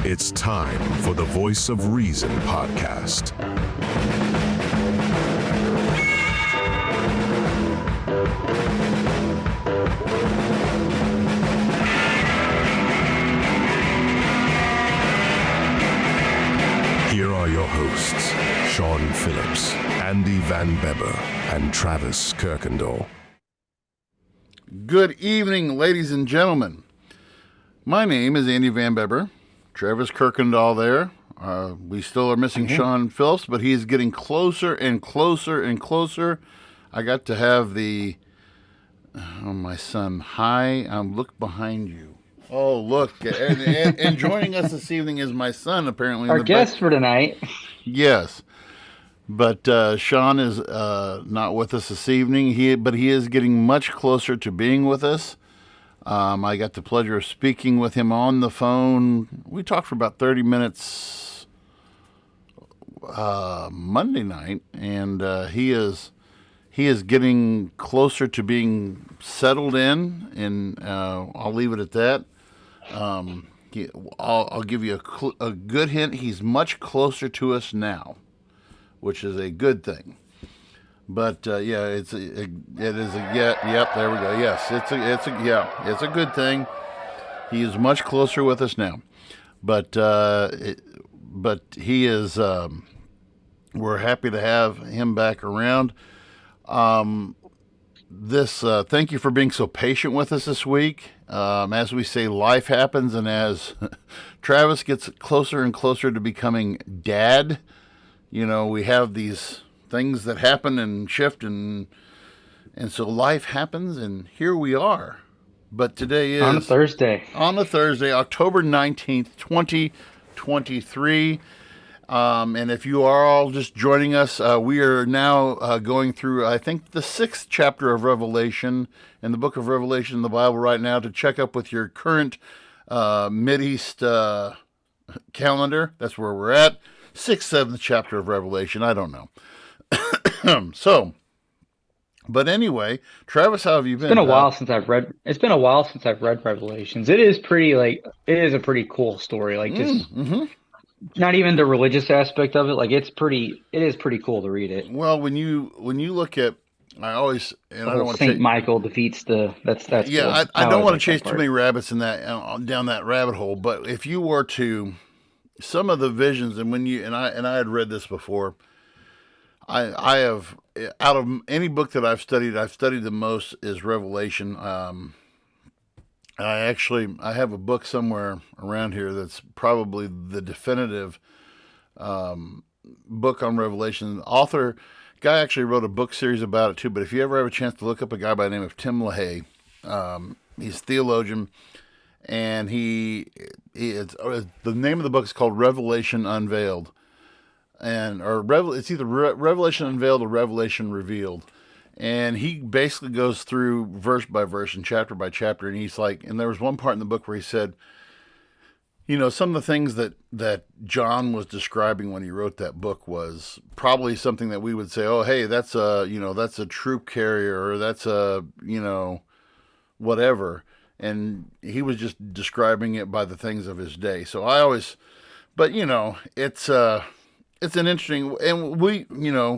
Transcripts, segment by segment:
It's time for the Voice of Reason podcast. Here are your hosts, Sean Phillips, Andy Van Beber, and Travis Kirkendall. Good evening, ladies and gentlemen. My name is Andy Van Beber. Travis Kirkendall there. We still are missing Sean Phillips, but he's getting closer and closer and closer. I got to have my son. Hi, look behind you. Oh, look. And joining us this evening is my son, apparently. Our guest for tonight. Yes. But Sean is not with us this evening. But he is getting much closer to being with us. I got the pleasure of speaking with him on the phone. We talked for about 30 minutes Monday night, and he is getting closer to being settled in, and I'll leave it at that. I'll give you a good hint. He's much closer to us now, which is a good thing. But yeah, it is a yep. There we go. Yes, it's a good thing. He is much closer with us now, but he is. We're happy to have him back around. Thank you for being so patient with us this week. As we say, life happens, and as Travis gets closer and closer to becoming dad, we have these things that happen and shift, and so life happens, and here we are. But today is on a Thursday, October 19th, 2023. And if you are all just joining us, we are now going through, I think, the 6th chapter of Revelation in the book of Revelation in the Bible right now to check up with your current Mideast calendar. That's where we're at. 6th, 7th chapter of Revelation. I don't know. But anyway, Travis, how have you been? It's been a while since I've read Revelations. It is a pretty cool story. Not even the religious aspect of it. It is pretty cool to read it. Well, when you look at, I don't want to Saint Michael defeats that's yeah. Cool. I don't want to chase too many rabbits in that down that rabbit hole. But if you were to, some of the visions, and I had read this before. I have, out of any book that I've studied the most is Revelation. I have a book somewhere around here that's probably the definitive book on Revelation. The guy actually wrote a book series about it too, but if you ever have a chance to look up a guy by the name of Tim LaHaye, he's a theologian, and the name of the book is called Revelation Unveiled. It's either Revelation Unveiled or Revelation Revealed, and he basically goes through verse by verse and chapter by chapter, and he's like, and there was one part in the book where he said, some of the things that John was describing when he wrote that book was probably something that we would say, oh, hey, that's a troop carrier, or that's a, whatever, and he was just describing it by the things of his day. So it's an interesting, and we,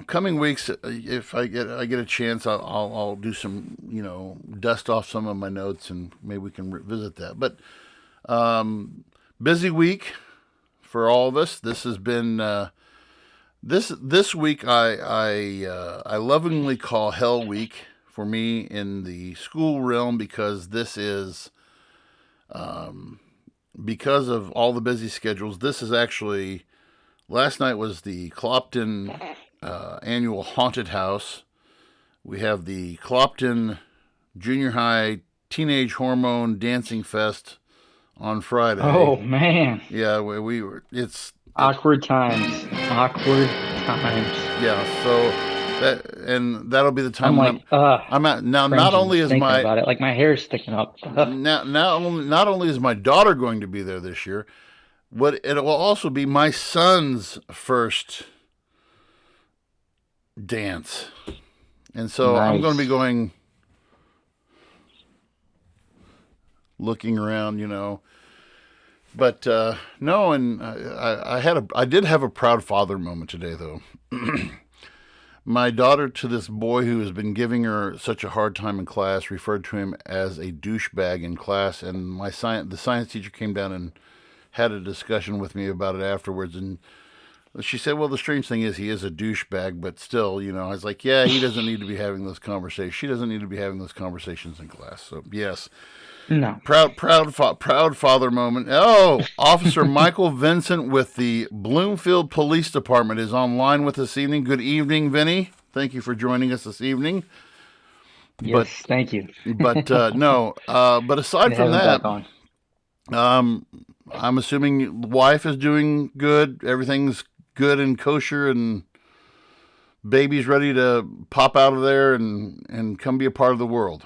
coming weeks, if I get a chance, I'll do some, dust off some of my notes, and maybe we can revisit that. But busy week for all of us. This has been this week. I lovingly call Hell Week for me in the school realm, because this is because of all the busy schedules. This is actually. Last night was the Clopton annual haunted house. We have the Clopton Junior High Teenage Hormone Dancing Fest on Friday. Oh man! Yeah, we were. It's awkward times. Yeah, so that'll be the time. I'm at now. Not only is my about it, my hair's sticking up. not only is my daughter going to be there this year. It will also be my son's first dance. And so nice. I'm going to be looking around, But no, and I did have a proud father moment today, though. My daughter, to this boy who has been giving her such a hard time in class, referred to him as a douchebag in class, and the science teacher came down and had a discussion with me about it afterwards, and she said, "Well, the strange thing is he is a douchebag, but still, I was like, yeah, he doesn't need to be having those conversations. She doesn't need to be having those conversations in class." So yes, No. proud father moment. Oh, Officer Michael Vincent with the Bloomfield Police Department is online with us this evening. Good evening, Vinny. Thank you for joining us this evening. Yes, thank you. But no. But aside from that, I'm assuming the wife is doing good. Everything's good and kosher, and baby's ready to pop out of there and come be a part of the world.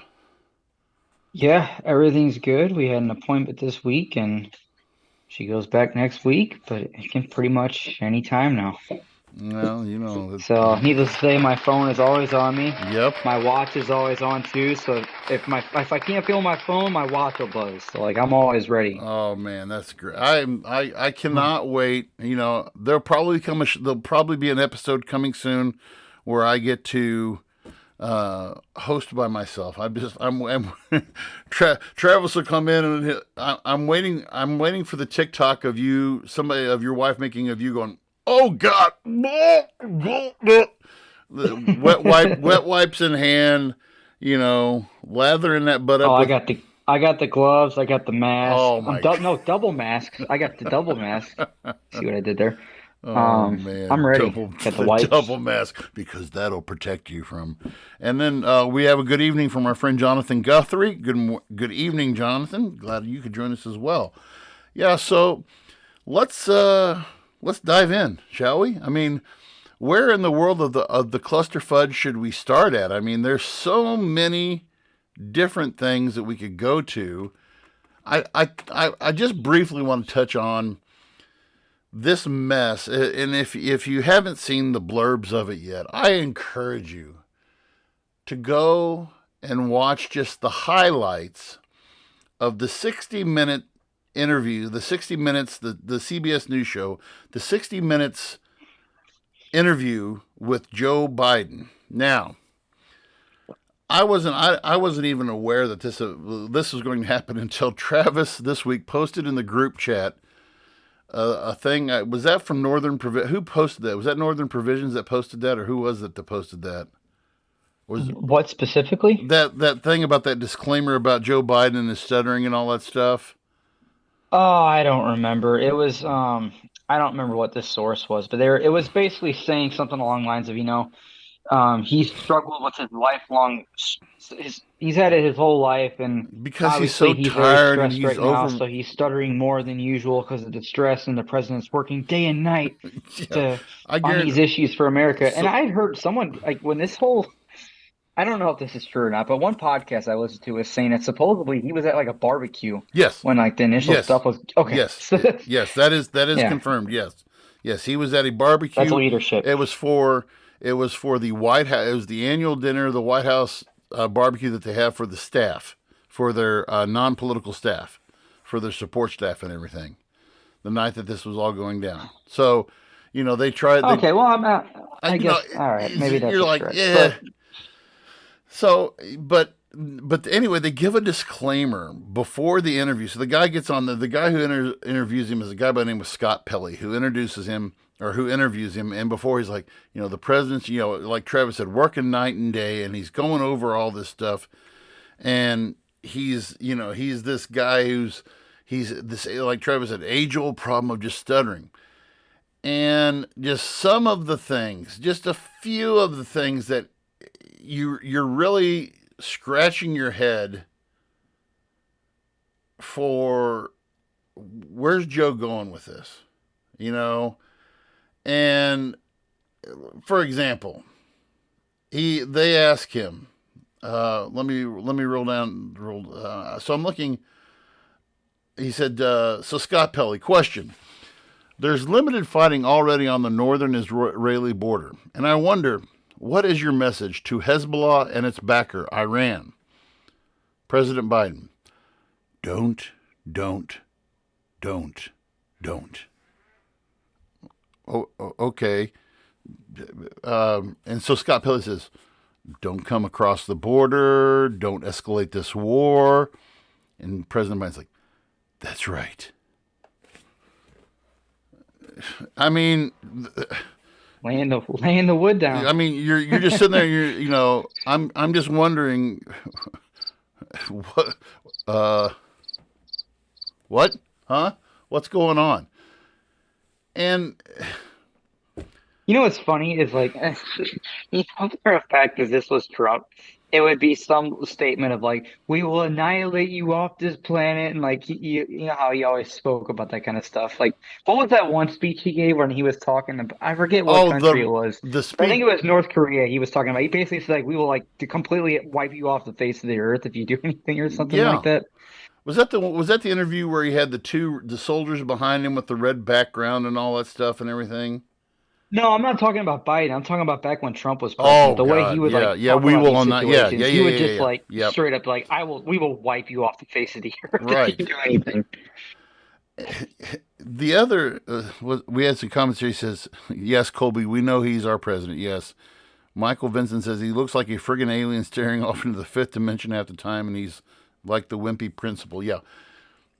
Yeah, everything's good. We had an appointment this week, and she goes back next week, but it can pretty much any time now. Well, So, needless to say, my phone is always on me. Yep. My watch is always on too. So if I can't feel my phone, my watch will buzz. So like I'm always ready. Oh man, that's great. I cannot wait. There'll probably be an episode coming soon where I get to host by myself. Travis will come in and I'm waiting for the TikTok of somebody of your wife making of you going, "Oh God," the wet wipes in hand, lathering that butt up. Oh, I got the gloves. I got the mask. Oh my! No, double mask. I got the double mask. See what I did there? Oh man, I'm ready. Got the wipes. Double mask, because that'll protect you from. And then we have a good evening from our friend Jonathan Guthrie. Good evening, Jonathan. Glad you could join us as well. Yeah, so let's dive in, shall we? I mean, where in the world of the cluster fudge should we start at? I mean, there's so many different things that we could go to. I just briefly want to touch on this mess, and if you haven't seen the blurbs of it yet, I encourage you to go and watch just the highlights of the 60-minute interview, the 60 Minutes, the CBS News show, the 60 Minutes interview with Joe Biden. Now, I wasn't even aware that this was going to happen until Travis this week posted in the group chat a thing. Was that from Northern Provisions? Who posted that? Was that Northern Provisions that posted that, or who was it that posted that? What specifically? That thing about that disclaimer about Joe Biden and his stuttering and all that stuff. Oh, I don't remember. It was I don't remember what this source was, but it was basically saying something along the lines of, he's struggled with his lifelong. He's had it his whole life, and because he's so tired and he's now, so he's stuttering more than usual because of the stress, and the president's working day and night on these issues for America. And I heard someone when this whole. I don't know if this is true or not, but one podcast I listened to was saying that supposedly he was at a barbecue. Yes. When the initial stuff was okay. Yes. Yes, that is confirmed. Yes, he was at a barbecue. That's leadership. It was for the White House. It was the annual dinner, the White House barbecue that they have for the staff, for their non-political staff, for their support staff and everything. The night that this was all going down. So, they tried. Okay, well, I'm out. I guess. All right, maybe that's. You're like, yeah. So, but anyway, they give a disclaimer before the interview. So the guy gets on the guy who interviews him is a guy by the name of Scott Pelley, who interviews him. And before he's like, the president's, like Travis said, working night and day, and he's going over all this stuff. And he's this guy he's this, like Travis said, age-old problem of just stuttering. And just some of the things, just a few of the things that you're really scratching your head for, where's Joe going with this? And for example, they ask him, let me roll down. So I'm looking. He said, so Scott Pelley, question. There's limited fighting already on the northern Israeli border, and I wonder, what is your message to Hezbollah and its backer, Iran? President Biden, don't don't. Oh, okay. And so Scott Pelley says, don't come across the border. Don't escalate this war. And President Biden's like, that's right. I mean, laying the wood down. I mean, you're just sitting there. I'm just wondering, what, what's going on? And what's funny is like, for a fact that this was Trump, it would be some statement of like, we will annihilate you off this planet. And like, you know how he always spoke about that kind of stuff. Like, what was that one speech he gave when he was talking about, I forget what country it was. I think it was North Korea he was talking about. He basically said like, we will like to completely wipe you off the face of the earth if you do anything or something like that. Was that the interview where he had the soldiers behind him with the red background and all that stuff and everything? No, I'm not talking about Biden. I'm talking about back when Trump was president. Way he would we will on that. He would just straight up like, we will wipe you off the face of the earth if you do anything. The other, we had some comments here. He says, yes, Colby, we know he's our president. Yes. Michael Vincent says he looks like a friggin' alien staring off into the fifth dimension half the time, and he's like the wimpy principal. Yeah.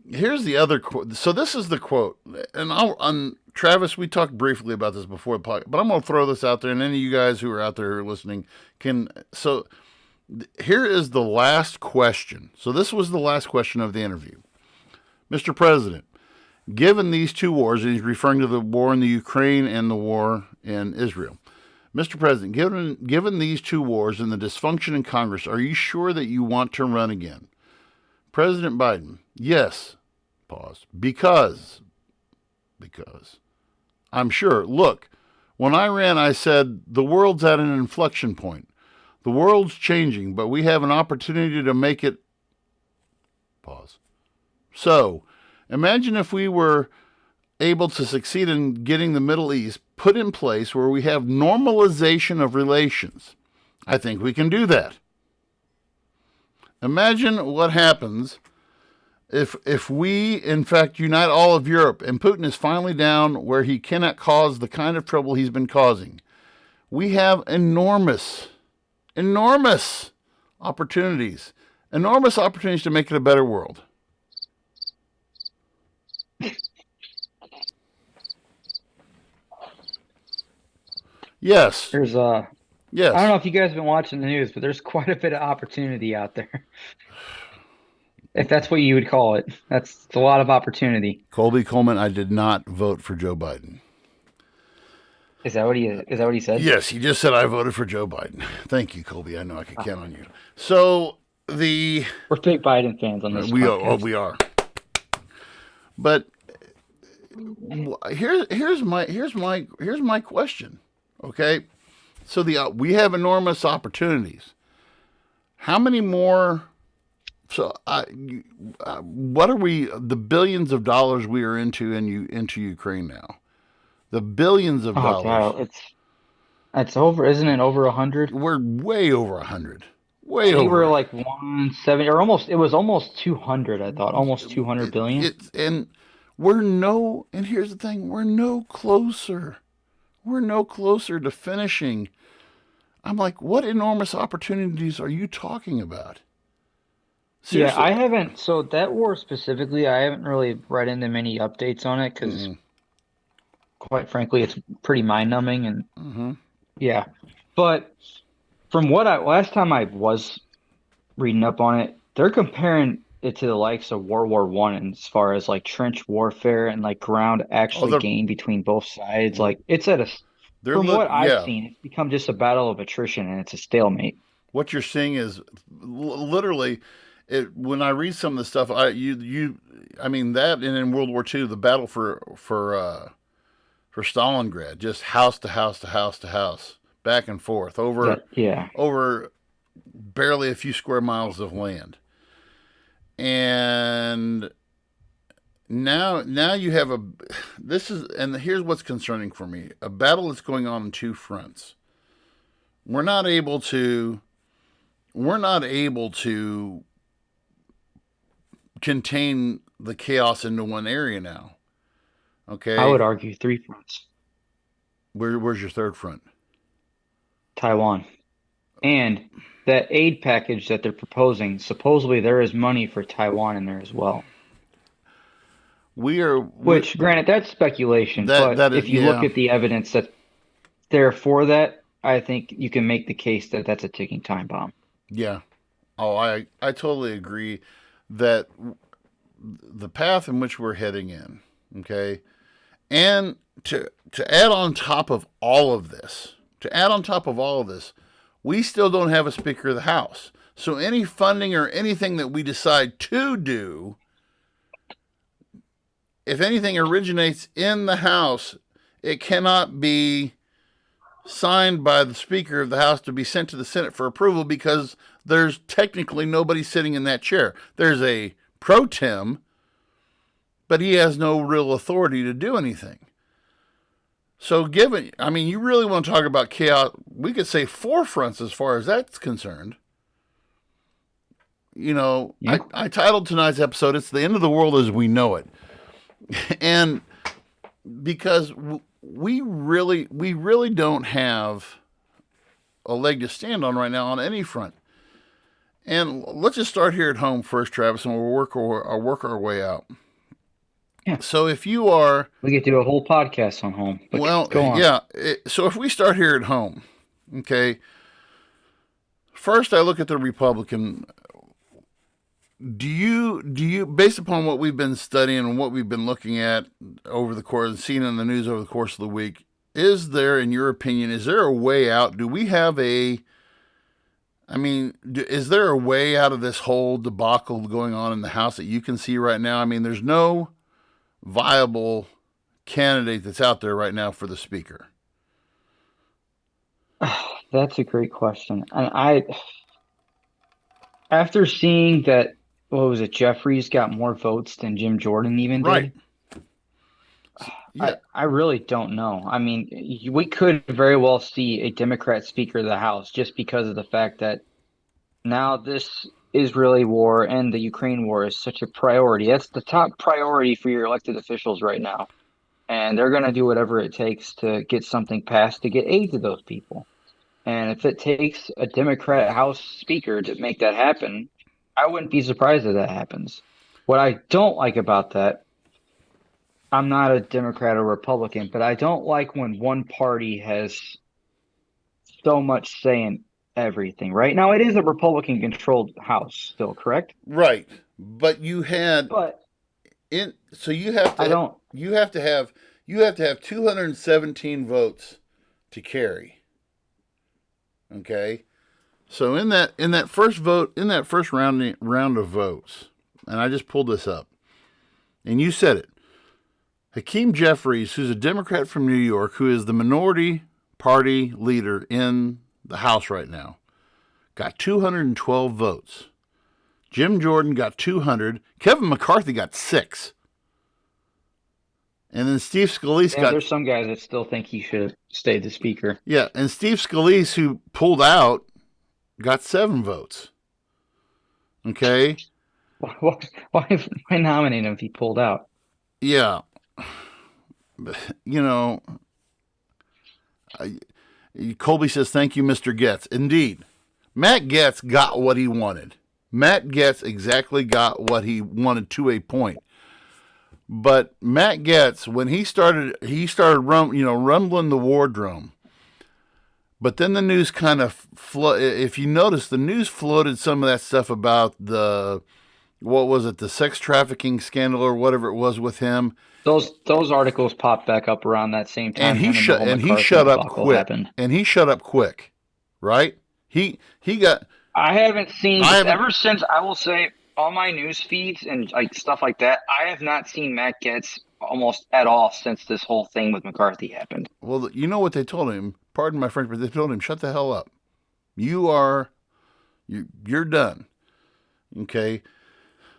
Here's the other quote. So this is the quote. And Travis, we talked briefly about this before the podcast, but I'm going to throw this out there, and any of you guys who are out there who are listening can. So here is the last question. So this was the last question of the interview. Mr. President, given these two wars, and he's referring to the war in the Ukraine and the war in Israel. Mr. President, given these two wars and the dysfunction in Congress, are you sure that you want to run again? President Biden, yes. Pause. Because I'm sure. Look, when I ran, I said, the world's at an inflection point. The world's changing, but we have an opportunity to make it. Pause. So, imagine if we were able to succeed in getting the Middle East put in place where we have normalization of relations. I think we can do that. Imagine what happens if we, in fact, unite all of Europe and Putin is finally down where he cannot cause the kind of trouble he's been causing. We have enormous opportunities to make it a better world. Yes. Yes. I don't know if you guys have been watching the news, but there's quite a bit of opportunity out there. If that's what you would call it. It's a lot of opportunity. Colby Coleman, I did not vote for Joe Biden. Is that what he said? Yes, he just said I voted for Joe Biden. Thank you, Colby. I know I can count on you. So we're big Biden fans on this. We are. But here's my question. Okay, so we have enormous opportunities. How many more? So, what are the billions of dollars we are into Ukraine now? The billions of dollars. Wow. It's over, isn't it? Over 100. We're way over 100. We were like 170, or almost. It was almost 200. I thought almost 200 billion. And here's the thing: we're no closer. We're no closer to finishing. I'm like, what enormous opportunities are you talking about? Seriously. Yeah, I haven't. So that war specifically, I haven't really read into many updates on it because, quite frankly, it's pretty mind-numbing and yeah. But from last time I was reading up on it, they're comparing it to the likes of World War I as far as like trench warfare and like ground actually gained between both sides. Like it's what I've seen, it's become just a battle of attrition and it's a stalemate. What you're seeing is literally. When I read some of the stuff, I mean that, and in World War II, the battle for Stalingrad, just house to house to house to house, back and forth over barely a few square miles of land, and now you have here's what's concerning for me: a battle that's going on two fronts. We're not able to contain the chaos into one area now. Okay. I would argue 3 fronts. Where's your third front? Taiwan. And that aid package that they're proposing, supposedly there is money for Taiwan in there as well. Which, granted, that's speculation, but if you look at the evidence that's there for that, I think you can make the case that that's a ticking time bomb. Yeah. Oh, I totally agree that the path in which we're heading in, okay, and to add on top of all of this, we still don't have a Speaker of the House. So any funding or anything that we decide to do, if anything originates in the House, it cannot be signed by the Speaker of the House to be sent to the Senate for approval because there's technically nobody sitting in that chair. There's a pro tem, but he has no real authority to do anything. So you really want to talk about chaos, we could say 4 fronts as far as that's concerned. Yeah. I titled tonight's episode, "It's the End of the World as We Know It." And because we really don't have a leg to stand on right now on any front. And let's just start here at home first, Travis, and we'll work our way out. Yeah. So if you we could do a whole podcast on home. Well, go on. Yeah. So if we start here at home, okay. First, I look at the Republican. Do you, based upon what we've been studying and what we've been looking at over the course and seeing in the news over the course of the week, is there, in your opinion, is there a way out? Do we have is there a way out of this whole debacle going on in the House that you can see right now? I mean, there's no viable candidate that's out there right now for the Speaker. That's a great question. And after seeing that, what was it, Jeffries got more votes than Jim Jordan even did? Right. Yeah. I really don't know. I mean, we could very well see a Democrat Speaker of the House just because of the fact that now this Israeli war and the Ukraine war is such a priority. That's the top priority for your elected officials right now. And they're going to do whatever it takes to get something passed to get aid to those people. And if it takes a Democrat House Speaker to make that happen, I wouldn't be surprised if that happens. What I don't like about that, I'm not a Democrat or Republican, but I don't like when one party has so much say in everything. Right now, it is a Republican-controlled House still, correct? Right, but you have to have 217 votes to carry. Okay, so in that first round of votes, and I just pulled this up, and you said it. Hakeem Jeffries, who's a Democrat from New York, who is the minority party leader in the House right now, got 212 votes. Jim Jordan got 200. Kevin McCarthy got 6. And then Steve Scalise there's some guys that still think he should have stayed the Speaker. Yeah, and Steve Scalise, who pulled out, got 7 votes. Okay? Why nominate him if he pulled out? Yeah. Colby says, "Thank you, Mr. Getz." Indeed. Matt Gaetz got what he wanted. Matt Gaetz exactly got what he wanted to a point. But Matt Gaetz, when he started rumbling the war drum. But then the news kind of if you notice, the news floated some of that stuff about the sex trafficking scandal or whatever it was with him. Those articles popped back up around that same time. And he shut up quick. Happened. And he shut up quick, right? He got. I haven't seen ever since. I will say on my news feeds and like stuff like that. I have not seen Matt Gaetz almost at all since this whole thing with McCarthy happened. Well, you know what they told him? Pardon my French, but they told him, "Shut the hell up. You're done." Okay.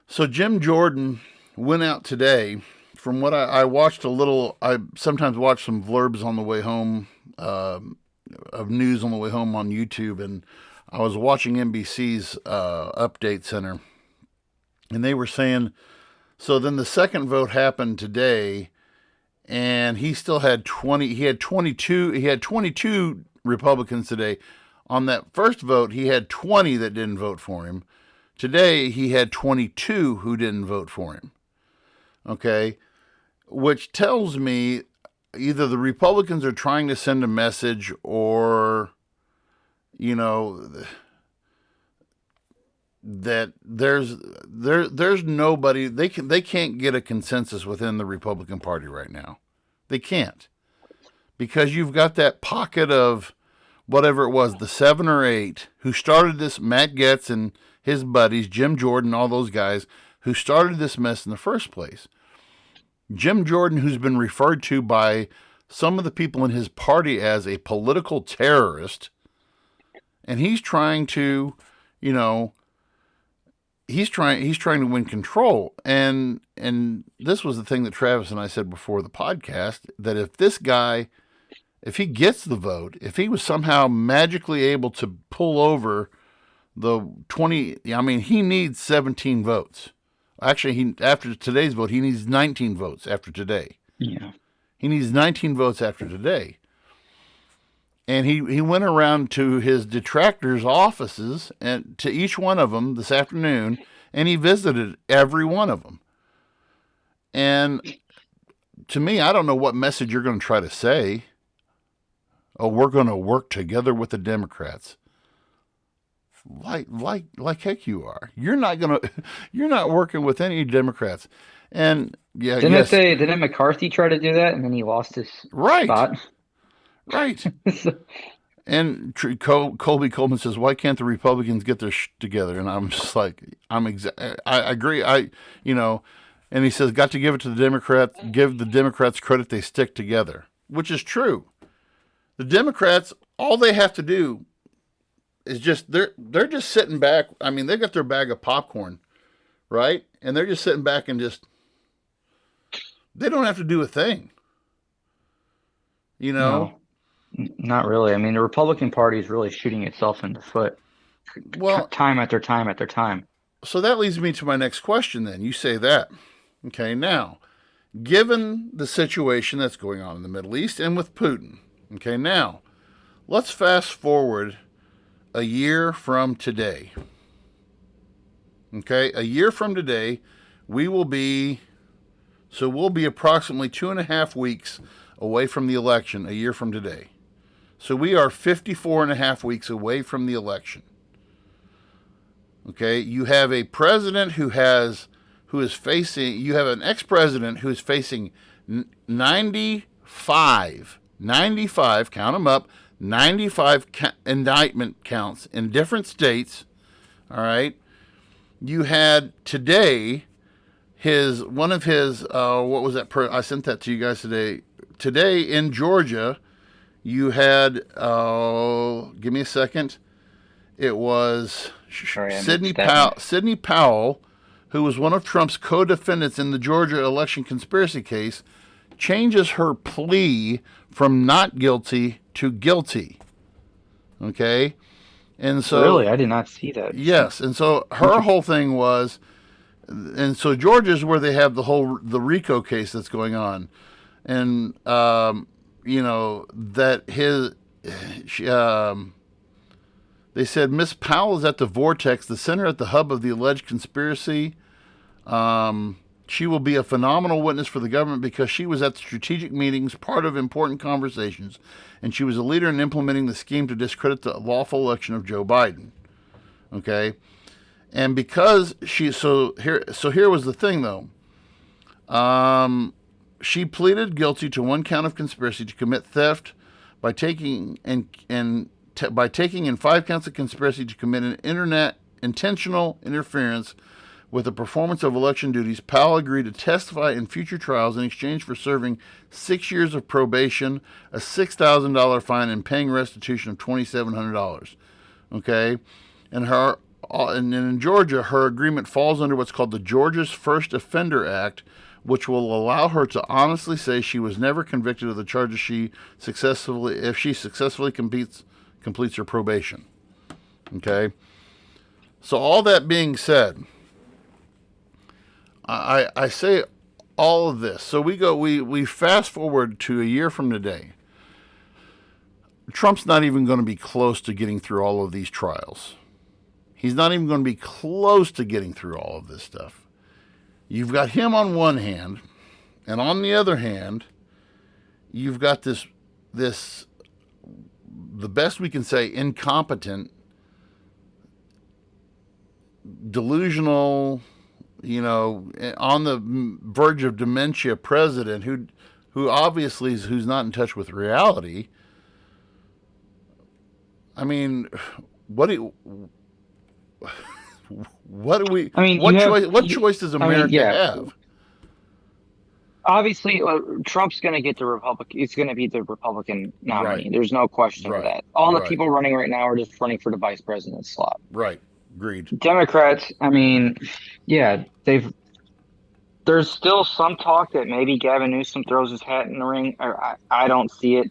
So Jim Jordan went out today. From what I watched a little, I sometimes watch some blurbs on the way home, of news on the way home on YouTube, and I was watching NBC's Update Center, And they were saying, so then the second vote happened today, and he still had 20. He had 22. He had 22 Republicans today. On that first vote, he had 20 that didn't vote for him. Today, he had 22 who didn't vote for him. Okay, which tells me either the Republicans are trying to send a message, or, you know, that there's nobody, they can't get a consensus within the Republican Party right now. They can't, because you've got that pocket of whatever it was, the 7 or 8 who started this, Matt Gaetz and his buddies, Jim Jordan, all those guys who started this mess in the first place. Jim Jordan, who's been referred to by some of the people in his party as a political terrorist, and he's trying to, you know, he's trying to win control. And this was the thing that Travis and I said before the podcast, that if this guy, if he gets the vote, if he was somehow magically able to pull over the 20, I mean, he needs 17 votes. Actually, after today's vote, he needs 19 votes after today. Yeah. He needs 19 votes after today. And he went around to his detractors' offices, and to each one of them this afternoon, and he visited every one of them. And to me, I don't know what message you're going to try to say. Oh, we're going to work together with the Democrats. Like heck you are. You're not working with any Democrats. And yeah, didn't McCarthy try to do that, and then he lost his spot? Right. And Colby Coleman says, why can't the Republicans get their together? And I'm just like, I agree. And he says, got to give it to the Democrats, give the Democrats credit, they stick together, which is true. The Democrats, all they have to do is just, they're just sitting back. I mean, they got their bag of popcorn, right? And they're just sitting back and they don't have to do a thing. No, not really. I mean, the Republican Party is really shooting itself in the foot. Well, time after time after time. So that leads me to my next question then. You say that. Okay, now, given the situation that's going on in the Middle East and with Putin, okay, now, let's fast forward a year from today. Okay, a year from today, we'll be approximately 2.5 weeks away from the election a year from today. So we are 54.5 weeks away from the election. Okay, you have a president you have an ex-president who is facing 95, count them up, 95 indictment counts in different states. All right. You had today what was that? I sent that to you guys today. Today in Georgia, you had, give me a second. It was Sidney Powell, who was one of Trump's co-defendants in the Georgia election conspiracy case, changes her plea from not guilty to guilty. Okay? And so, really, I did not see that. Yes, and so her whole thing was, and so Georgia's where they have the RICO case that's going on, and they said Miss Powell is at the vortex, the center at the hub of the alleged conspiracy. She will be a phenomenal witness for the government because she was at the strategic meetings, part of important conversations, and she was a leader in implementing the scheme to discredit the lawful election of Joe Biden. Okay, and because here was the thing though. She pleaded guilty to one count of conspiracy to commit theft by taking in 5 counts of conspiracy to commit an intentional interference with the performance of election duties. Powell agreed to testify in future trials in exchange for serving 6 years of probation, a $6,000 fine, and paying restitution of $2,700. Okay, and in Georgia, her agreement falls under what's called the Georgia's First Offender Act, which will allow her to honestly say she was never convicted of the charges if she successfully completes her probation. Okay? So all that being said, I say all of this. So we fast forward to a year from today. Trump's not even going to be close to getting through all of these trials. He's not even going to be close to getting through all of this stuff. You've got him on one hand, and on the other hand, you've got this the best we can say, incompetent, delusional, on the verge of dementia president who obviously who's not in touch with reality. I mean, what do we? I mean, what choice does America have? Obviously, Trump's going to get the Republican. He's going to be the Republican nominee. Right. There's no question of that. All the people running right now are just running for the vice president slot. Right. Agreed. Democrats, I mean, yeah, there's still some talk that maybe Gavin Newsom throws his hat in the ring. I don't see it.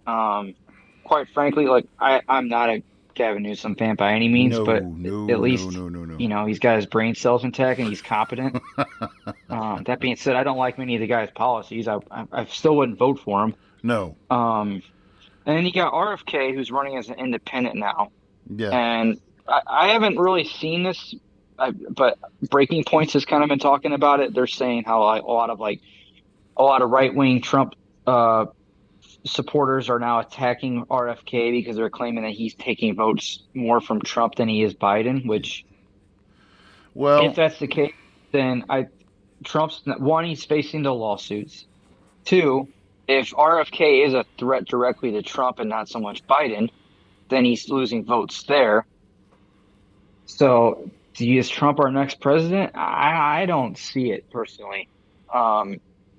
Quite frankly, like I'm not a Gavin Newsom fan by any means, but at least he's got his brain cells intact and he's competent. That being said, I don't like many of the guy's policies. I still wouldn't vote for him. No. And then you got RFK, who's running as an independent now. Yeah. And I haven't really seen this, but Breaking Points has kind of been talking about it. They're saying how a lot of right-wing Trump supporters are now attacking RFK because they're claiming that he's taking votes more from Trump than he is Biden. Which, well, if that's the case, then Trump's one, he's facing the lawsuits. Two, if RFK is a threat directly to Trump and not so much Biden, then he's losing votes there. So, is Trump our next president? I don't see it personally.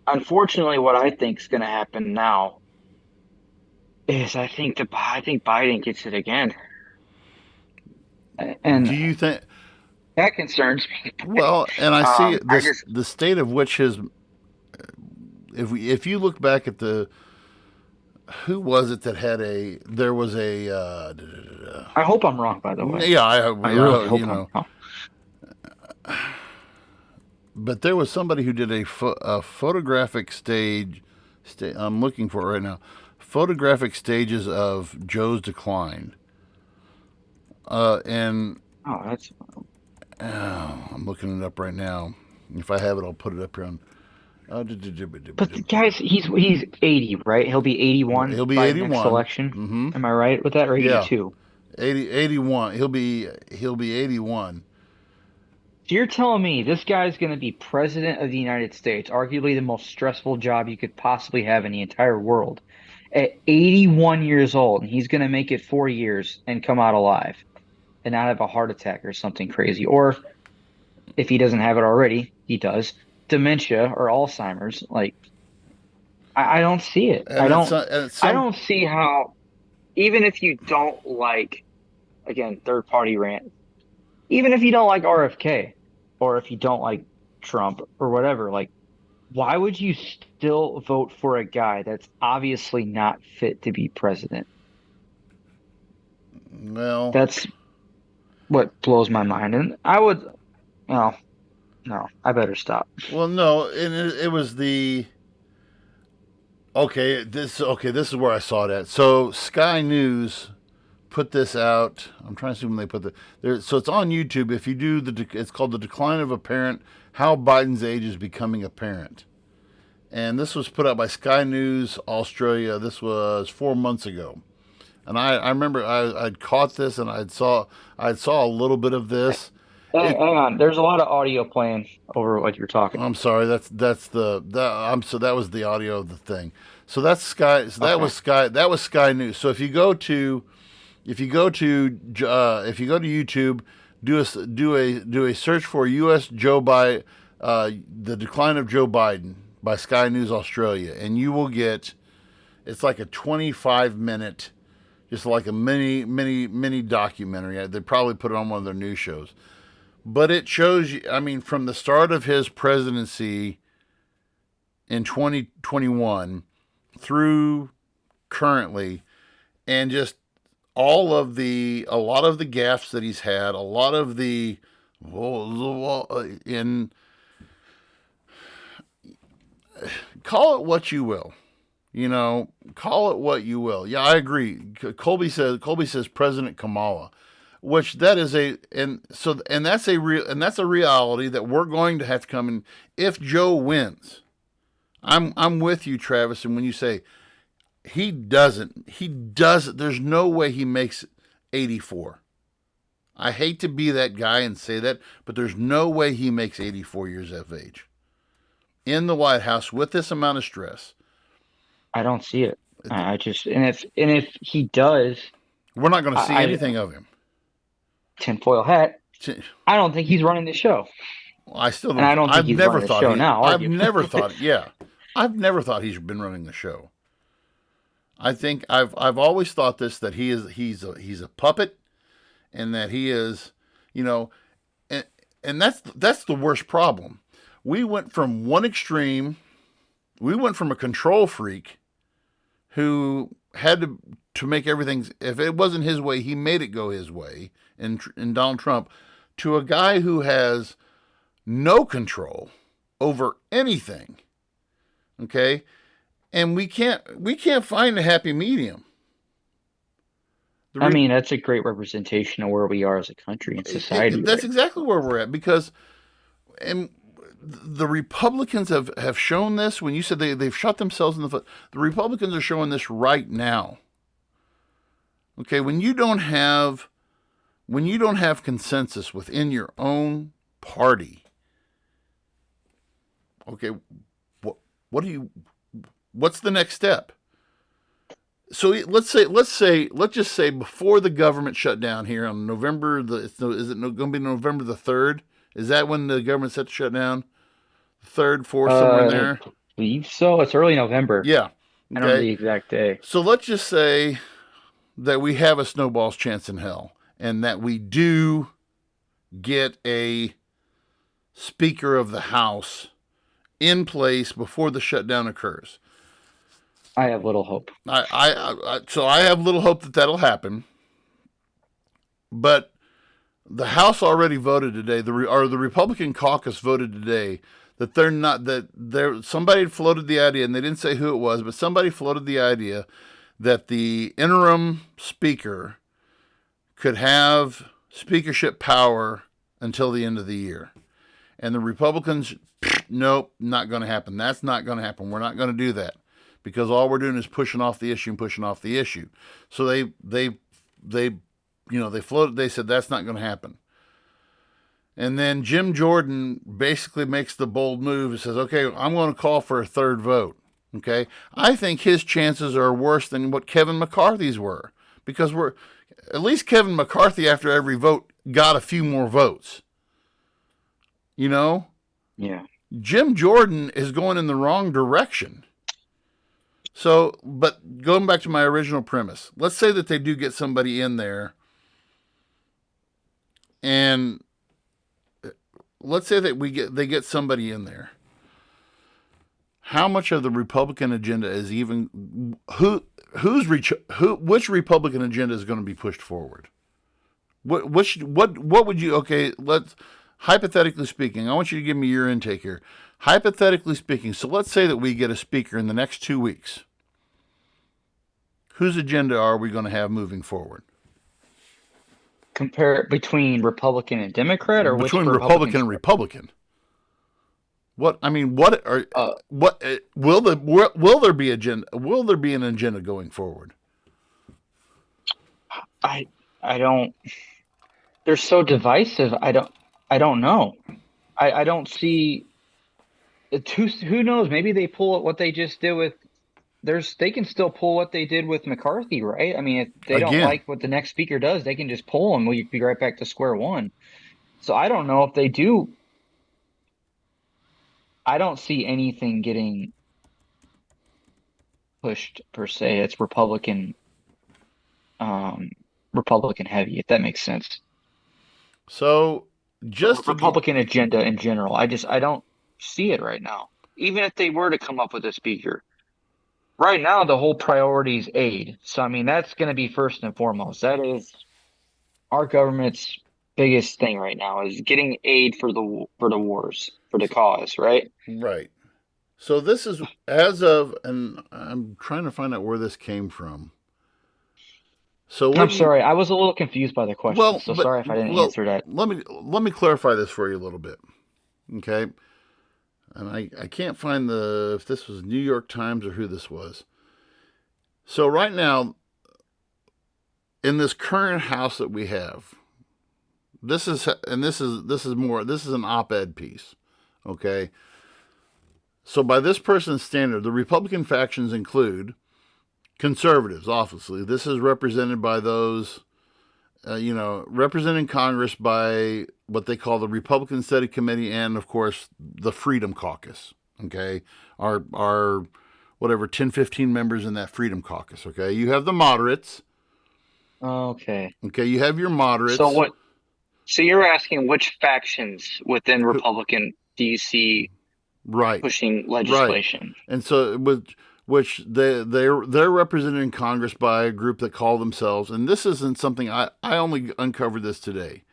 Unfortunately, what I think is going to happen now is I think Biden gets it again. And do you think that concerns me? Well, and I see the state of which his. If you look back at who was it that had there was a. I hope I'm wrong, by the way. Yeah, I really hope I'm wrong. But there was somebody who did a photographic stage. I'm looking for it right now. Photographic stages of Joe's decline. I'm looking it up right now. If I have it, I'll put it up here on. But the guys, he's 80, right? He'll be 81. He'll be 81 next election. Mm-hmm. Am I right with that? Or 82? Yeah. 81. He'll be 81. So you're telling me this guy's going to be president of the United States, arguably the most stressful job you could possibly have in the entire world, at 81 years old, and he's going to make it 4 years and come out alive and not have a heart attack or something crazy. Or if he doesn't have it already, he does. Dementia or Alzheimer's. Like, I don't see it. I don't see how, even if you don't like, again, third party rant, even if you don't like RFK or if you don't like Trump or whatever, like, why would you still vote for a guy that's obviously not fit to be president? Well, that's what blows my mind. And I would, no, I better stop. Well, no, and it was the. This is where I saw that. So Sky News put this out. I'm trying to see when they put there. So it's on YouTube. If you do it's called The Decline of a Parent: How Biden's Age is Becoming Apparent. And this was put out by Sky News Australia. This was 4 months ago. And I remember I'd caught this and I saw a little bit of this. Hang on. There's a lot of audio playing over what you're talking. I'm sorry. That was the audio of the thing. So that's Sky. So that was Sky. That was Sky News. So if you go to YouTube, do a search for U.S. Joe Biden, The Decline of Joe Biden by Sky News Australia, and you will get. It's like a 25-minute, just like a mini documentary. They probably put it on one of their news shows. But it shows you, I mean, from the start of his presidency in 2021 through currently, and just a lot of the gaffes that he's had, a lot of the, call it what you will. Call it what you will. Yeah, I agree. Colby says President Kamala, which that is that's a reality that we're going to have to come in if Joe wins. I'm with you, Travis, and when you say he doesn't, there's no way he makes 84. I hate to be that guy and say that, but there's no way he makes 84 years of age in the White House with this amount of stress. I don't see it. I just if he does, we're not going to see anything of him. Tinfoil hat. I don't think he's running the show. Well, I still don't. And I don't think he's running the show now. I've never thought. Yeah, I've never thought he's been running the show. I think I've always thought that he's a puppet, and that he is, and that's the worst problem. We went from one extreme. We went from a control freak who had to make everything, if it wasn't his way, he made it go his way in Donald Trump, to a guy who has no control over anything. Okay? And we can't find a happy medium. That's a great representation of where we are as a country and society. That's exactly where we're at, because the Republicans have shown this. When you said they've shot themselves in the foot, the Republicans are showing this right now. Okay, when you don't have consensus within your own party, okay, what's the next step? So let's just say before the government shut down here on November is it going to be November the 3rd? Is that when the government's set to shut down? 3rd, 4th, somewhere in there? I believe so. It's early November. Yeah. Okay. I don't know the exact day. So let's just say that we have a snowball's chance in hell, and that we do get a Speaker of the House in place before the shutdown occurs. I have little hope. So I have little hope that that'll happen. But the House already voted today, the Republican caucus voted today that somebody floated the idea, and they didn't say who it was, but somebody floated the idea that the interim speaker could have speakership power until the end of the year. And the Republicans, nope, not going to happen. That's not going to happen. We're not going to do that, because all we're doing is pushing off the issue. So they floated, they said that's not going to happen. And then Jim Jordan basically makes the bold move and says, okay, I'm going to call for a third vote. Okay. I think his chances are worse than what Kevin McCarthy's were, because at least Kevin McCarthy, after every vote, got a few more votes. Yeah. Jim Jordan is going in the wrong direction. So, but going back to my original premise, let's say that they do get somebody in there, and let's say that they get somebody in there. How much of the Republican agenda is even which Republican agenda is going to be pushed forward? What would you, okay, let's hypothetically speaking, I want you to give me your intake here. Hypothetically speaking, so let's say that we get a speaker in the next 2 weeks. Whose agenda are we going to have moving forward? Compare between Republican and Democrat, or between Republican and Republican? Will there be agenda? Will there be an agenda going forward? I don't. They're so divisive. I don't know. I don't see. Who knows? Maybe they pull what they just did with. They can still pull what they did with McCarthy, right? I mean, if they don't like what the next speaker does, they can just pull him. We'll be right back to square one. So I don't know if they do. I don't see anything getting pushed per se. It's Republican heavy, if that makes sense. So just Republican agenda in general. I don't see it right now. Even if they were to come up with a speaker. Right now, the whole priority is aid. So, I mean, that's going to be first and foremost. That is our government's biggest thing right now, is getting aid for the wars, for the cause, right? Right. So this is as of, and I'm trying to find out where this came from. So what I'm do you? sorry, I was a little confused by the question, Well, so but sorry if I didn't well, answer that. let me clarify this for you a little bit, okay? And I can't find if this was New York Times or who this was. So right now, in this current House that we have, this is an op-ed piece, okay? So by this person's standard, the Republican factions include conservatives. Obviously, this is represented by those, representing Congress by what they call the Republican Study Committee, and of course the Freedom Caucus. Okay, our whatever 10, 15 members in that Freedom Caucus. Okay, you have the moderates. Okay. Okay, you have your moderates. So what? So you're asking which factions within Republican do you see right pushing legislation? Right. And so which they're represented in Congress by a group that call themselves, and this isn't something I only uncovered this today.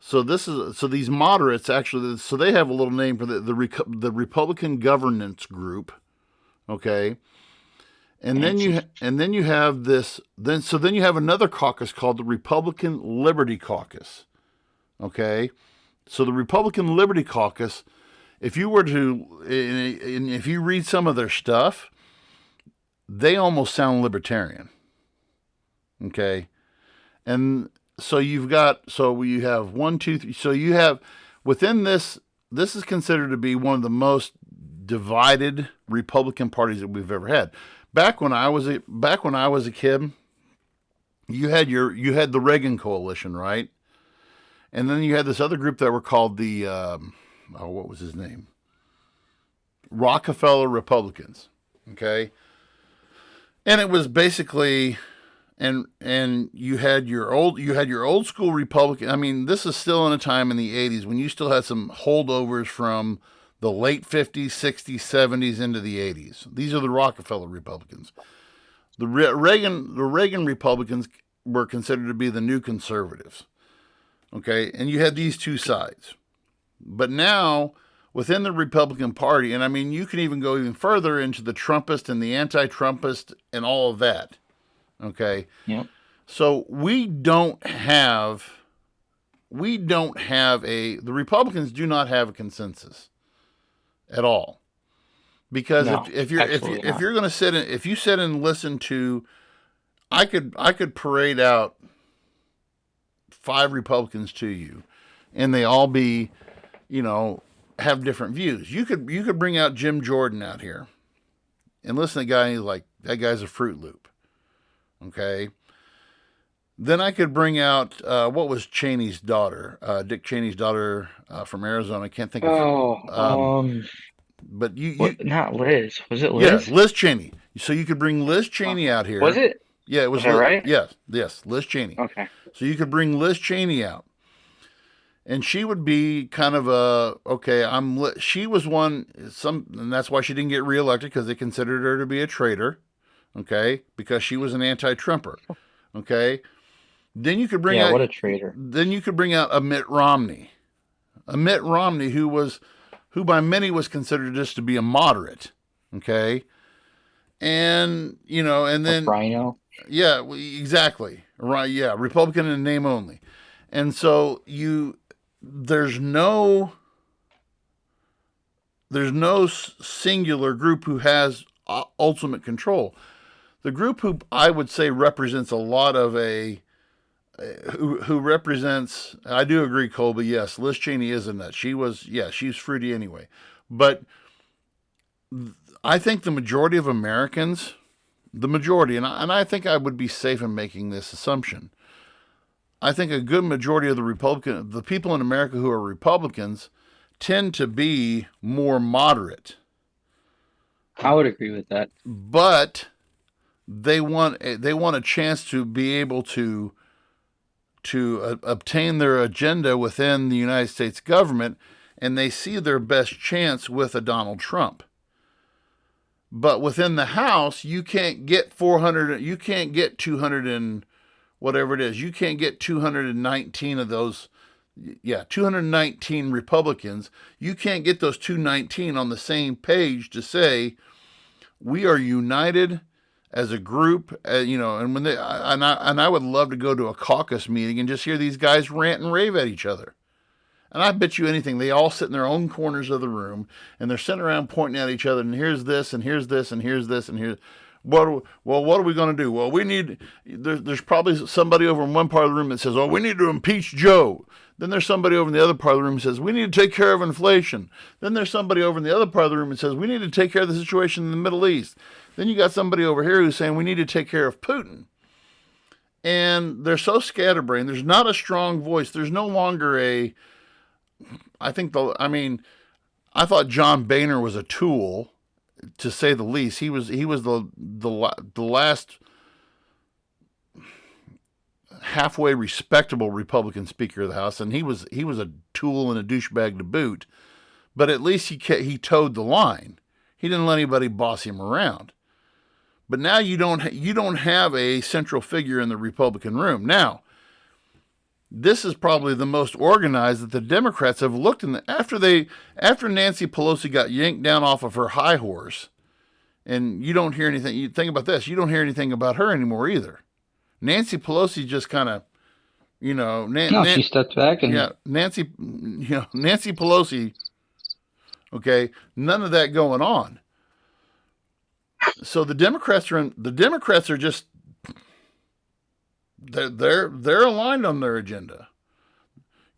So these moderates actually, so they have a little name for the Republican Governance Group, okay, and then you have this then you have another caucus called the Republican Liberty Caucus, okay, so the Republican Liberty Caucus, if you were to, if you read some of their stuff, they almost sound libertarian. Okay. And so you have 1, 2, 3. So you have within this is considered to be one of the most divided Republican parties that we've ever had. Back when I was a kid, you had the Reagan coalition, right? And then you had this other group that were called the what was his name? Rockefeller Republicans. Okay. And it was basically, and you had your old school Republican. I mean, this is still in a time in the 80s when you still had some holdovers from the late 50s, 60s, 70s into the 80s. These are the Rockefeller Republicans. The Reagan Republicans were considered to be the new conservatives. Okay, and you had these two sides. But now, within the Republican Party, and I mean, you can even go even further into the Trumpist and the anti-Trumpist and all of that. Okay. Yep. So the Republicans do not have a consensus at all. Because No, if you're going to sit and listen to, I could parade out 5 Republicans to you, and they all be, have different views. You could bring out Jim Jordan out here and listen to the guy, and he's like, that guy's a Fruit Loop. Okay. Then I could bring out what was Cheney's daughter, Dick Cheney's daughter from Arizona. I can't think of. But not Liz. Was it Liz? Yeah, Liz Cheney. So you could bring Liz Cheney out here. Was it? Yeah, it was. Is that right? Yes, Liz Cheney. Okay. So you could bring Liz Cheney out, and she would be kind of she was and that's why she didn't get reelected, because they considered her to be a traitor, okay, because she was an anti-Trumper, okay. Then you could bring out, what a traitor. Then you could bring out a Mitt Romney, who by many was considered just to be a moderate, okay, and and then Rhino. Yeah, exactly. Right. Yeah, Republican in name only. And so there's no singular group who has ultimate control. The group who I would say represents a lot of who represents, I do agree, Colby, yes, Liz Cheney is a nut. She's fruity anyway. But I think the majority of Americans, and I think I would be safe in making this assumption, I think a good majority of the people in America who are Republicans tend to be more moderate. I would agree with that. But they want a chance to be able to obtain their agenda within the United States government, and they see their best chance with a Donald Trump. But within the House, you can't get 400, you can't get 200 and whatever it is. You can't get 219 of those Yeah, 219 Republicans. You can't get those 219 on the same page to say we are united as a group, and when I would love to go to a caucus meeting and just hear these guys rant and rave at each other. And I bet you anything, they all sit in their own corners of the room and they're sitting around pointing at each other. And here's this, and here's this, and here's this, and here's what are we going to do? Well, we need. There's probably somebody over in one part of the room that says, "Oh, we need to impeach Joe." Then there's somebody over in the other part of the room that says, "We need to take care of inflation." Then there's somebody over in the other part of the room that says, "We need to take care of the situation in the Middle East." Then you got somebody over here who's saying, "We need to take care of Putin." And they're so scatterbrained. There's not a strong voice. There's no longer a. I thought John Boehner was a tool, to say the least. He was the last halfway respectable Republican Speaker of the House, and he was a tool and a douchebag to boot. But at least he towed the line. He didn't let anybody boss him around. But now you don't have a central figure in the Republican room. Now, this is probably the most organized that the Democrats have looked in. After Nancy Pelosi got yanked down off of her high horse, and you don't hear anything. You think about this. You don't hear anything about her anymore either. Nancy Pelosi just kind of, she stepped back and Nancy Pelosi. Okay, none of that going on. So the Democrats are just. They're aligned on their agenda.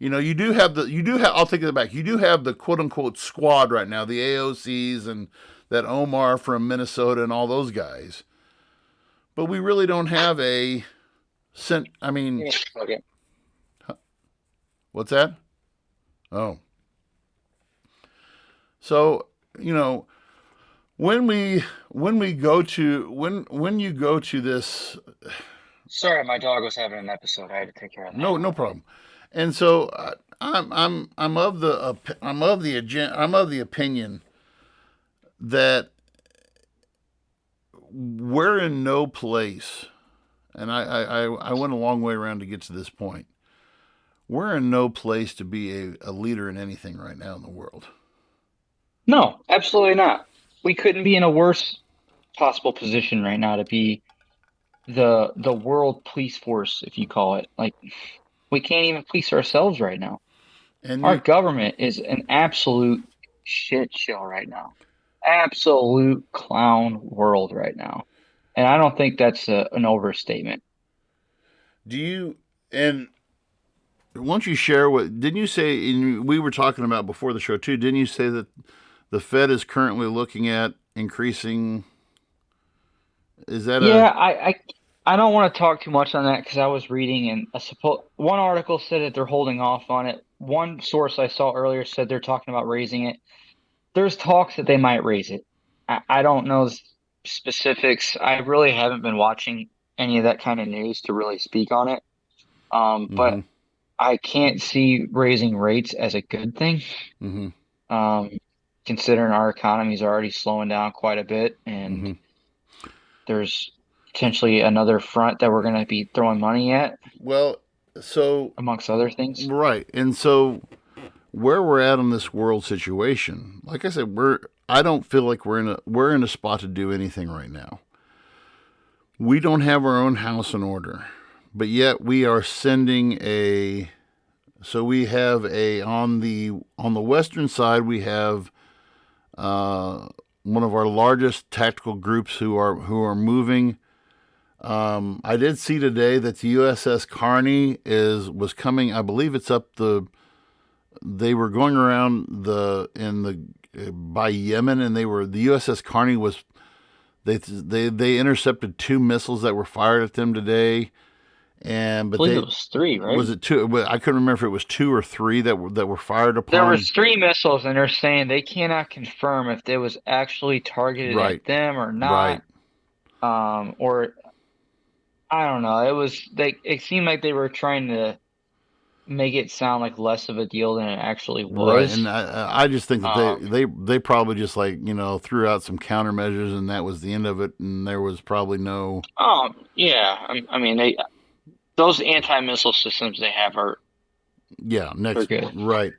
I'll take it back. You do have the quote unquote squad right now, the AOCs and that Omar from Minnesota and all those guys. But we really don't have what's that? Oh. So, when you go to this. Sorry, my dog was having an episode. I had to take care of that. No problem. And so I'm of the opinion that we're in no place, and I went a long way around to get to this point. We're in no place to be a leader in anything right now in the world. No, absolutely not. We couldn't be in a worse possible position right now to be the world police force, if you call it. Like, we can't even police ourselves right now. And our government is an absolute shit show right now. Absolute clown world right now. And I don't think that's an overstatement. And won't you share didn't you say, and we were talking about before the show too, didn't you say that the Fed is currently looking at increasing? Is that I don't want to talk too much on that because I was reading and one article said that they're holding off on it. One source I saw earlier said they're talking about raising it. There's talks that they might raise it. I don't know specifics. I really haven't been watching any of that kind of news to really speak on it. But I can't see raising rates as a good thing. Considering our economy is already slowing down quite a bit, and there's potentially another front that we're going to be throwing money at. Well, so amongst other things, right? And so, where we're at in this world situation, like I said, I don't feel like we're in a spot to do anything right now. We don't have our own house in order, but yet we are sending So we have on the western side we have one of our largest tactical groups who are moving. I did see today that the USS Carney was coming. I believe it's up they were going around by Yemen, and the USS Carney was. They intercepted 2 missiles that were fired at them today. I believe it was 3, right? Was it 2? I couldn't remember if it was 2 or 3 that were fired upon. There was 3 missiles, and they're saying they cannot confirm if it was actually targeted at them or not. Right. Or I don't know. It seemed like they were trying to make it sound like less of a deal than it actually was. Right, and I just think that they probably just threw out some countermeasures, and that was the end of it, and there was probably no. Oh yeah, I mean those anti-missile systems they have are Yeah, They're good. right.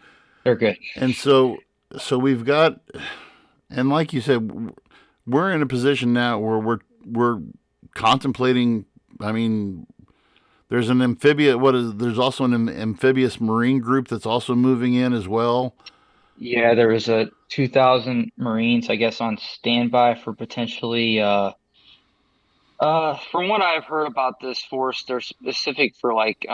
They're good. And so we've got, and like you said, we're in a position now where we're contemplating. I mean, there's an amphibious. There's also an amphibious marine group that's also moving in as well. Yeah, there was a 2,000 Marines, I guess, on standby for potentially. From what I've heard about this force, they're specific for like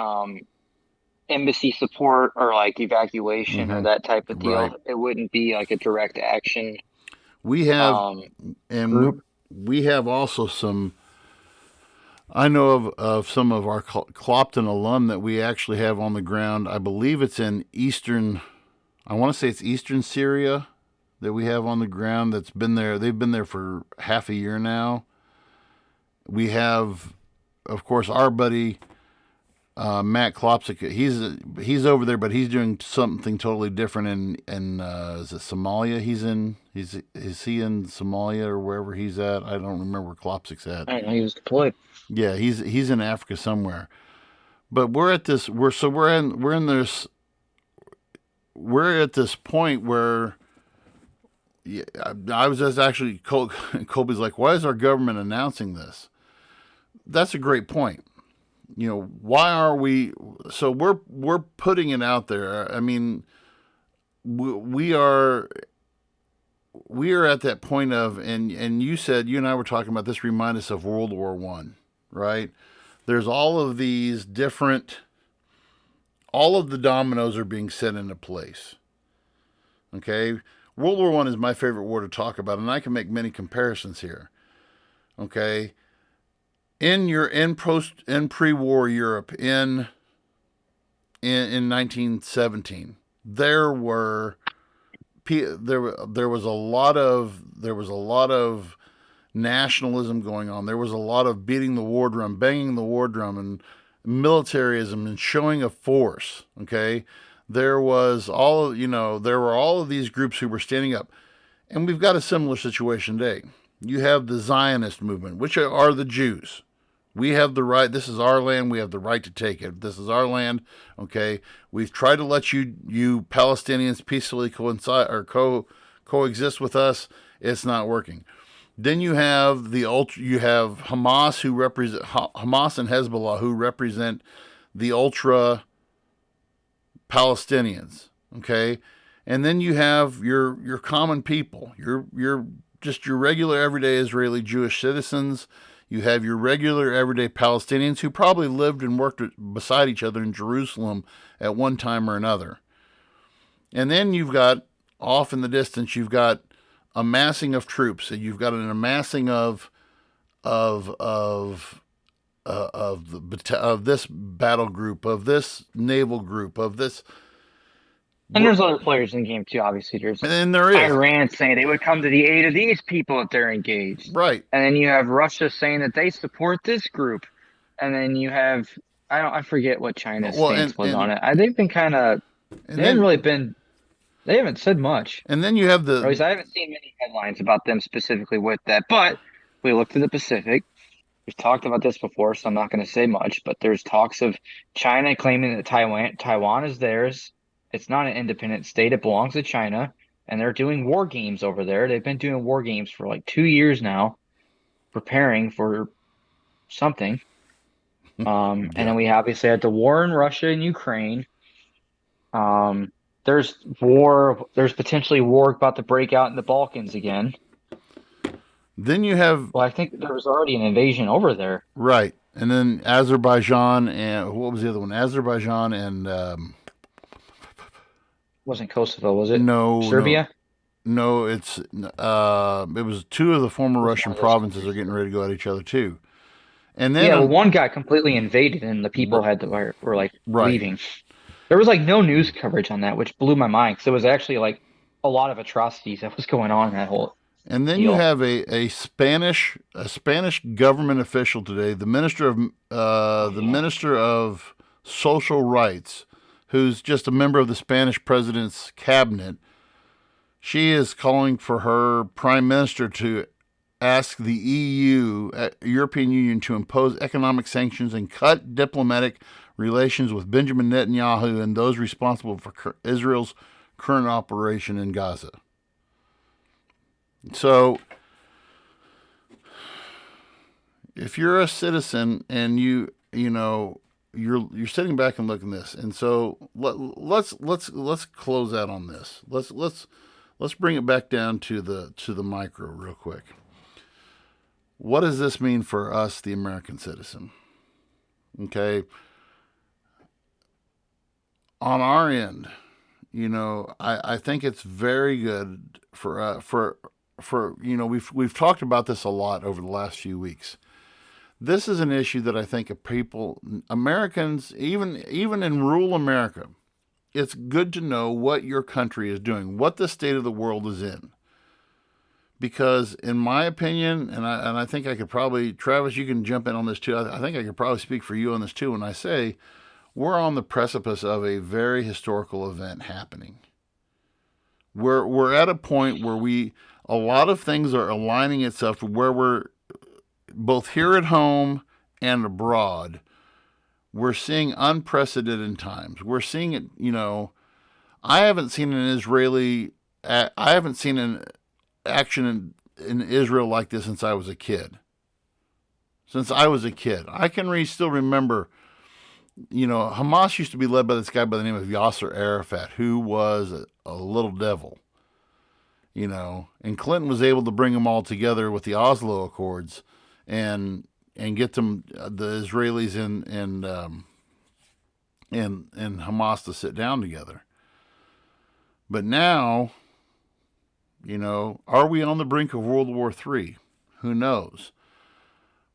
embassy support or like evacuation or Hmm. that type of Right. deal. It wouldn't be like a direct action We have, um and group. we have also some. I know of some of our Clopton alum that we actually have on the ground. I believe it's in eastern. I want to say it's eastern Syria that we have on the ground. That's been there. They've been there for half a year now. We have, of course, our buddy Matt Klopsik. He's over there, but he's doing something totally different in is it Somalia? Is he in Somalia or wherever he's at? I don't remember where Klopsik's at. I don't know, he was deployed. Yeah, he's in Africa somewhere. But we're at this. We're in this. We're at this point where. Yeah, I was just actually Colby's like, why is our government announcing this? That's a great point. Why are we? So we're putting it out there. I mean, we are at that point of, and you said, you and I were talking about this. Remind us of World War One, right? There's all of these different. All of the dominoes are being set into place. Okay, World War One is my favorite war to talk about, and I can make many comparisons here. Okay, in pre-war Europe in 1917, there was a lot of nationalism going on. There was a lot of beating the war drum, banging the war drum, and militarism and showing of force. Okay, there were all of these groups who were standing up, and we've got a similar situation today. You have the Zionist movement, which are the Jews. We have the right. This is our land. We have the right to take it. This is our land. Okay. We've tried to let you Palestinians peacefully coexist with us. It's not working. Then you have You have Hamas Hamas and Hezbollah who represent the ultra Palestinians. Okay. And then you have your common people. Your just your regular everyday Israeli Jewish citizens. You have your regular everyday Palestinians who probably lived and worked beside each other in Jerusalem at one time or another. And then you've got, off in the distance, you've got a massing of troops, and you've got an amassing of this battle group, of this naval group, of this. And there's other players in the game too, obviously. And there is Iran saying they would come to the aid of these people if they're engaged. Right. And then you have Russia saying that they support this group. And then you have I forget what China's stance was on it. They've been kind of they haven't said much. And then you have or at least I haven't seen many headlines about them specifically with that. But we look to the Pacific. We've talked about this before, so I'm not going to say much, but there's talks of China claiming that Taiwan is theirs. It's not an independent state. It belongs to China, and they're doing war games over there. They've been doing war games for like 2 years now, preparing for something. And then we obviously had the war in Russia and Ukraine. There's potentially war about to break out in the Balkans again. Then you have... Well, I think there was already an invasion over there. Right. And then Azerbaijan and... What was the other one? Azerbaijan and... Wasn't Kosovo, was it? No. Serbia? No, it was two of the former Russian provinces are getting ready to go at each other too. And then one got completely invaded and the people were like leaving. There was like no news coverage on that, which blew my mind because it was actually like a lot of atrocities that was going on in that whole And then you have a Spanish government official today, the minister of social rights, who's just a member of the Spanish president's cabinet. She is calling for her prime minister to ask the European Union, to impose economic sanctions and cut diplomatic relations with Benjamin Netanyahu and those responsible for Israel's current operation in Gaza. So, if you're a citizen and you're sitting back and looking at this, and so let's close out on this. Let's bring it back down to the micro real quick. What does this mean for us, the American citizen? Okay. On our end, I think it's very good for we've talked about this a lot over the last few weeks. This is an issue that I think Americans, even in rural America, it's good to know what your country is doing, what the state of the world is in. Because in my opinion, and I think I could probably, Travis, you can jump in on this too. I think I could probably speak for you on this too when I say we're on the precipice of a very historical event happening. We're at a point where a lot of things are aligning itself to where we're both here at home and abroad. We're seeing unprecedented times. We're seeing it, I haven't seen an action in Israel like this since I was a kid. I can still remember, Hamas used to be led by this guy by the name of Yasser Arafat, who was a little devil, and Clinton was able to bring them all together with the Oslo Accords and get them, the Israelis and Hamas to sit down together. But now, are we on the brink of World War III? Who knows?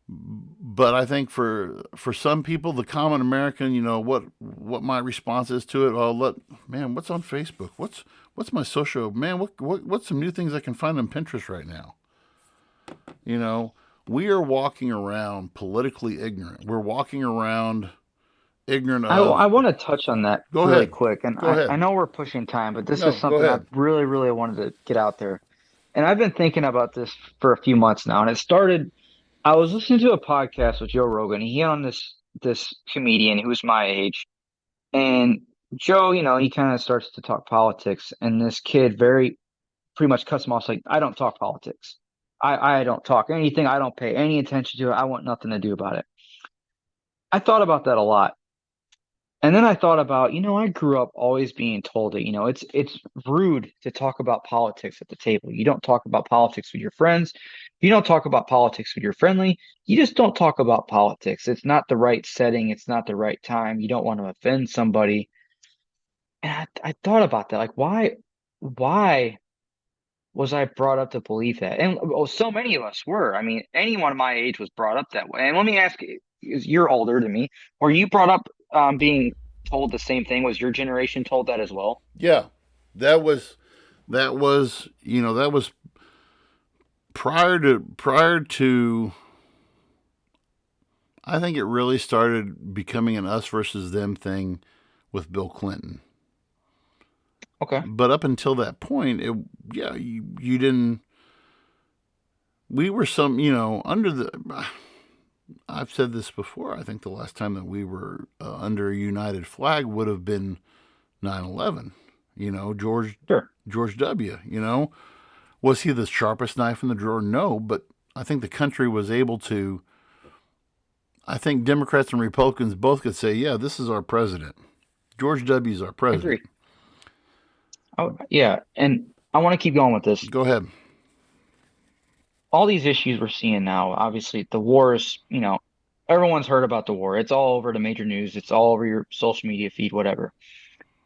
But I think for some people, the common American, what my response is to it. What's on Facebook? What's my social, what's some new things I can find on Pinterest right now? We are walking around politically ignorant. We're walking around ignorant of. I want to touch on that really quick. And I know we're pushing time, but this is something I really, really wanted to get out there. And I've been thinking about this for a few months now. And it started, I was listening to a podcast with Joe Rogan. He had on this comedian who's my age. And Joe, he kind of starts to talk politics. And this kid pretty much cuts him off, like, I don't talk politics. I don't talk anything. I don't pay any attention to it. I want nothing to do about it. I thought about that a lot. And then I thought about, I grew up always being told that, it's rude to talk about politics at the table. You don't talk about politics with your friends. You don't talk about politics with your friendly. You just don't talk about politics. It's not the right setting. It's not the right time. You don't want to offend somebody. And I thought about that. Like, why was I brought up to believe that? And so many of us were. I mean, anyone my age was brought up that way. And let me ask you, you're older than me. Were you brought up being told the same thing? Was your generation told that as well? Yeah, that was prior to. I think it really started becoming an us versus them thing with Bill Clinton. Okay. But up until that point, you didn't. We were under the. I've said this before. I think the last time that we were under a united flag would have been 9/11. George W. Was he the sharpest knife in the drawer? No, but I think the country was able to. I think Democrats and Republicans both could say, yeah, this is our president. George W. is our president. I agree. Oh, yeah. And I want to keep going with this. Go ahead. All these issues we're seeing now, obviously the war is, everyone's heard about the war. It's all over the major news. It's all over your social media feed, whatever.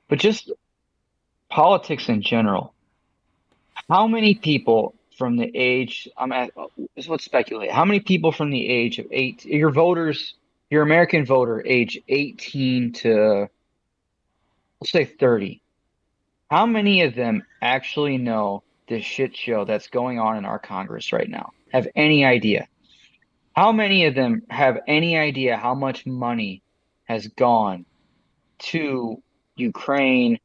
But just politics in general. How many people from the age, let's speculate. How many people from the age of your American voter, age 18 to, let's say 30, how many of them actually know this shit show that's going on in our Congress right now? Have any idea? How many of them have any idea how much money has gone to Ukraine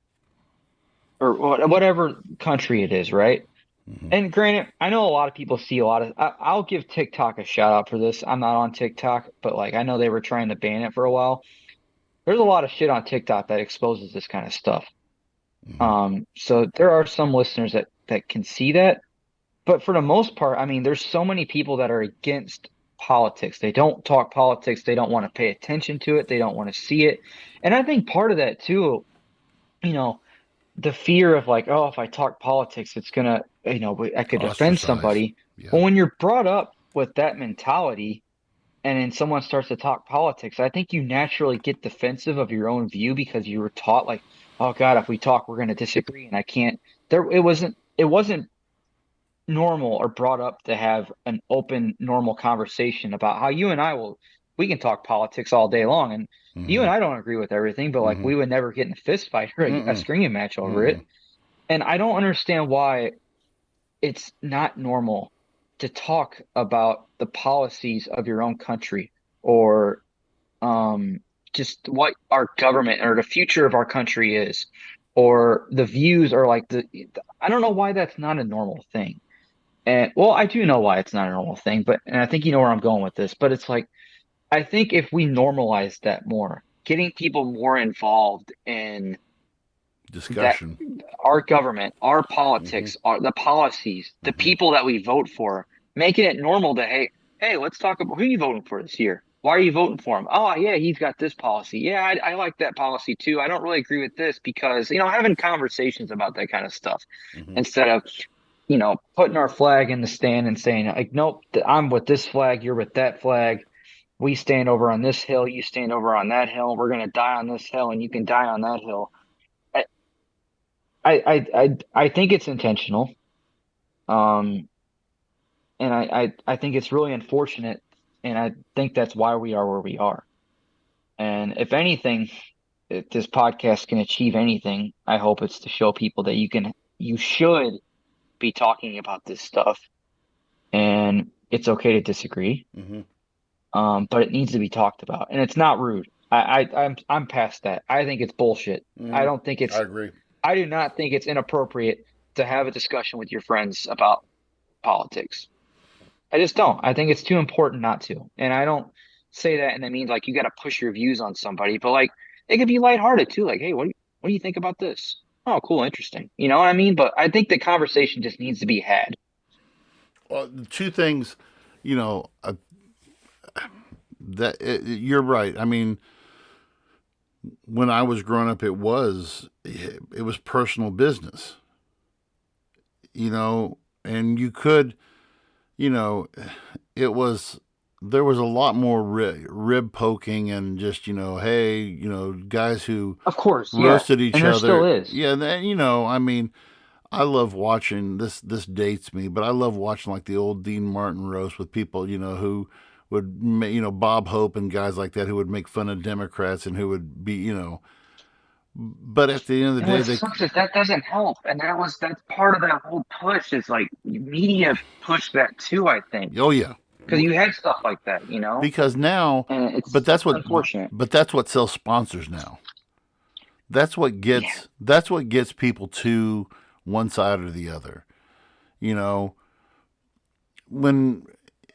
or whatever country it is, right? Mm-hmm. And granted, I know a lot of people see I'll give TikTok a shout out for this. I'm not on TikTok, but I know they were trying to ban it for a while. there's a lot of shit on TikTok that exposes this kind of stuff. Mm-hmm. So there are some listeners that can see that, but for the most part, I mean, there's so many people that are against politics. They don't talk politics. They don't want to pay attention to it. They don't want to see it. And I think part of that too, you know, the fear of like, oh, if I talk politics, it's gonna, I could offend Ostracize. somebody. Yeah. But when you're brought up with that mentality, and then someone starts to talk politics, I think you naturally get defensive of your own view because you were taught like, oh God, if we talk, we're going to disagree, and I can't. It wasn't normal or brought up to have an open, normal conversation about how you and we can talk politics all day long, and you Mm-hmm. and I don't agree with everything, but like Mm-hmm. we would never get in a fist fight or a Mm-mm. screaming match over Mm-mm. it. And I don't understand why it's not normal to talk about the policies of your own country or um, just what our government or the future of our country is, or the views or like I don't know why that's not a normal thing. And well, I do know why it's not a normal thing, but and I think you know where I'm going with this, but it's like I think if we normalize that more, getting people more involved in that Discussion. our government, our Mm-hmm. politics, the policies, the Mm-hmm. people that we vote for, making it normal to hey, let's talk about who are you voting for this year? Why are you voting for him? Oh, yeah, he's got this policy. Yeah, I like that policy too. I don't really agree with this because, having conversations about that kind of stuff Mm-hmm. instead of, putting our flag in the stand and saying, like, nope, I'm with this flag, you're with that flag. We stand over on this hill, you stand over on that hill. We're going to die on this hill and you can die on that hill. I think it's intentional. Um, and I think it's really unfortunate, and I think that's why we are where we are. And if anything, if this podcast can achieve anything, I hope it's to show people that you should be talking about this stuff, and it's okay to disagree. Mm-hmm. But it needs to be talked about, and it's not rude. I'm past that. I think it's bullshit. I Mm-hmm. don't think I it's. agree. I do not think it's inappropriate to have a discussion with your friends about politics. I just don't. I think it's too important not to. And I don't say that and that means like you got to push your views on somebody, but like it could be lighthearted too. Like, hey, what do you think about this? Oh, cool, interesting. You know what I mean? But I think the conversation just needs to be had. Well, the two things, you know, you're right. I mean, when I was growing up, it was personal business, and you could, you know, it was there was a lot more rib poking and just hey, guys who Of course, yeah. roasted each And there still other. is. Yeah, I mean, I love watching this. This dates me, but I love watching like the old Dean Martin roast with people, who would, Bob Hope and guys like that who would make fun of Democrats and who would be, But at the end of the And day, what sucks is that doesn't help. And that's part of that whole push is like media pushed that too, I think. oh yeah, Because you had stuff like that. because now, And but it's unfortunate. that's what sells sponsors now. Yeah. That's what gets people to one side or the other. You know, when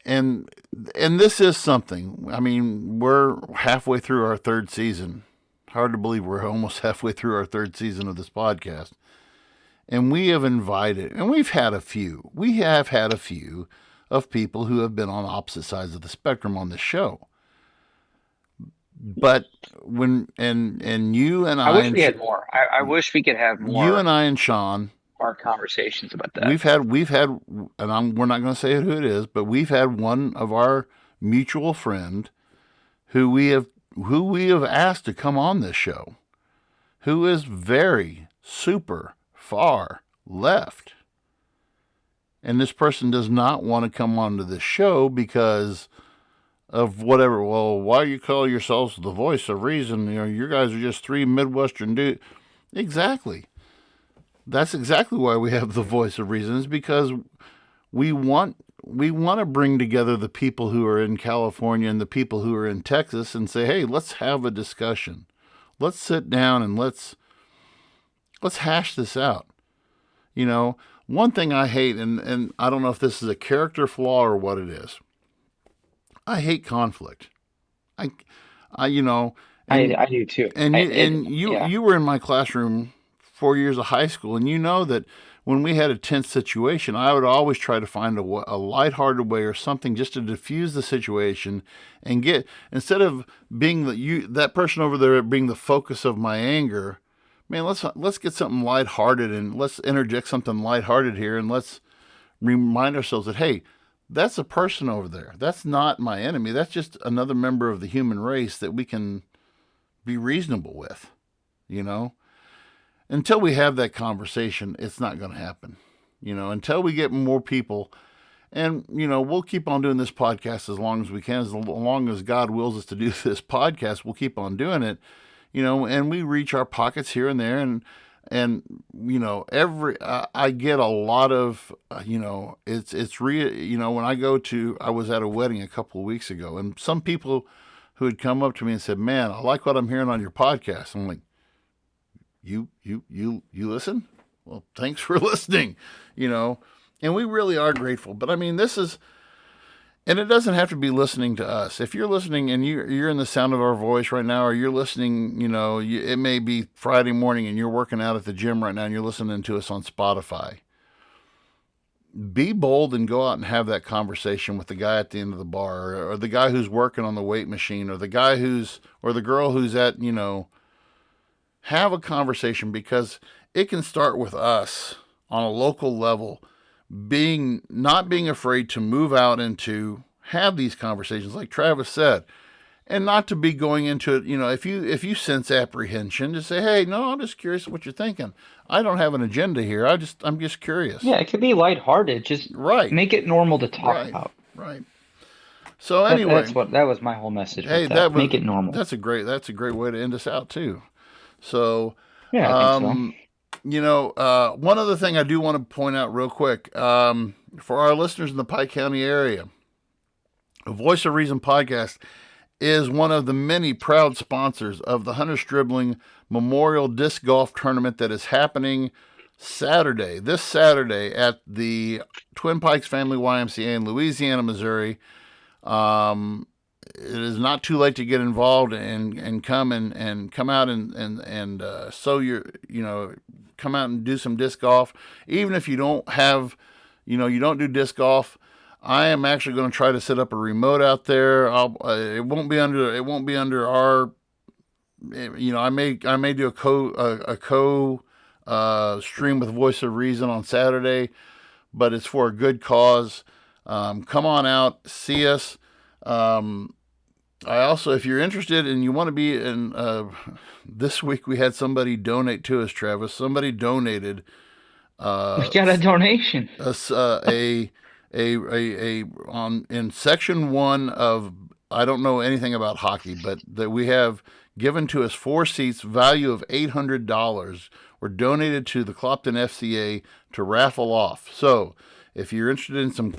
and this is something. I mean, we're halfway through our third season. Hard to believe we're almost halfway through our third season of this podcast. And we have invited, and we have had a few of people who have been on opposite sides of the spectrum on this show. But and you and I I wish and we had more. I wish we could have you more and I and Sean, conversations about that. we've had, and we're not going to say who it is, but we've had one of our mutual friend who we have asked to come on this show, who is very super far left. And this person does not want to come onto this show because of whatever. Well, why you call yourselves the voice of reason? You guys are just three Midwestern dudes. Exactly. That's exactly why we have the voice of reason, is because we want to bring together the people who are in California and the people who are in Texas and say, hey, let's have a discussion. Let's sit down and let's hash this out. One thing I hate, and I don't know if this is a character flaw or what it is. I hate conflict. I I do too. And you were in my classroom 4 years of high school, and you know that when we had a tense situation, I would always try to find a lighthearted way or something just to diffuse the situation and get, instead of being that person over there being the focus of my anger, man, let's get something lighthearted and let's interject something lighthearted here and let's remind ourselves that, hey, that's a person over there. That's not my enemy. That's just another member of the human race that we can be reasonable with, you know? Until we have that conversation, it's not going to happen. You know, until we get more people, and, you know, we'll keep on doing this podcast as long as we can, as long as God wills us to do this podcast, we'll keep on doing it, you know, and we reach our pockets here and there. And you know, I get a lot of, you know, it's real, you know, when I was at a wedding a couple of weeks ago, and some people who had come up to me and said, man, I like what I'm hearing on your podcast. I'm like, you listen? Well, thanks for listening, you know, and we really are grateful. But I mean, and it doesn't have to be listening to us. If you're listening and you're in the sound of our voice right now, or you're listening, you know, it may be Friday morning and you're working out at the gym right now and you're listening to us on Spotify. Be bold and go out and have that conversation with the guy at the end of the bar, or the guy who's working on the weight machine, or the guy or the girl who's at, you know, have a conversation, because it can start with us on a local level, not being afraid to move out and to have these conversations, like Travis said, and not to be going into it. You know, if you sense apprehension, just say, hey, no, I'm just curious what you're thinking. I don't have an agenda here. I'm just curious. Yeah, it could be lighthearted. Just make it normal to talk about. Right. So anyway, that was my whole message. Hey, make it normal. That's a great way to end us out too. So, yeah, I think so. You know, one other thing I do want to point out real quick, for our listeners in the Pike County area, the Voice of Reason podcast is one of the many proud sponsors of the Hunter Stribling Memorial Disc Golf Tournament that is happening this Saturday at the Twin Pikes Family YMCA in Louisiana, Missouri. It is not too late to get involved and come out and come out and do some disc golf. Even if you don't have, you don't do disc golf, I am actually going to try to set up a remote out there. It won't be under our, I may do a co stream with Voice of Reason on Saturday, but it's for a good cause. Come on out, see us. I also, if you're interested and you want to be in, this week we had somebody donate to us, Travis. Somebody donated. We got a donation. In section 1 of, I don't know anything about hockey, but that we have given to us 4 seats, value of $800, were donated to the Clopton FCA to raffle off. So if you're interested in some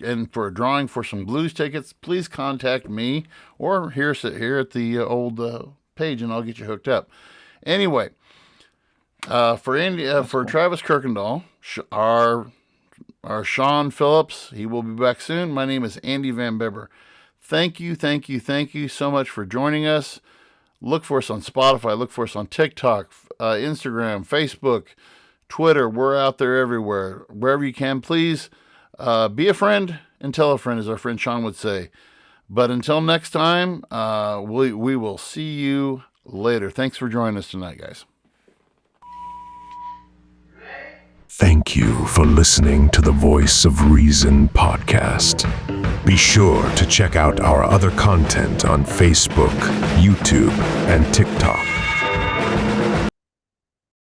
and for a drawing for some Blues tickets, please contact me or here at the old page, and I'll get you hooked up. Anyway, for Travis Kirkendall, our Sean Phillips, he will be back soon. My name is Andy Van Bebber. Thank you so much for joining us. Look for us on Spotify. Look for us on TikTok, Instagram, Facebook, Twitter. We're out there everywhere. Wherever you can, please be a friend and tell a friend, as our friend Sean would say. But until next time, we will see you later. Thanks for joining us tonight, guys. Thank you for listening to the Voice of Reason podcast. Be sure to check out our other content on Facebook, YouTube, and TikTok.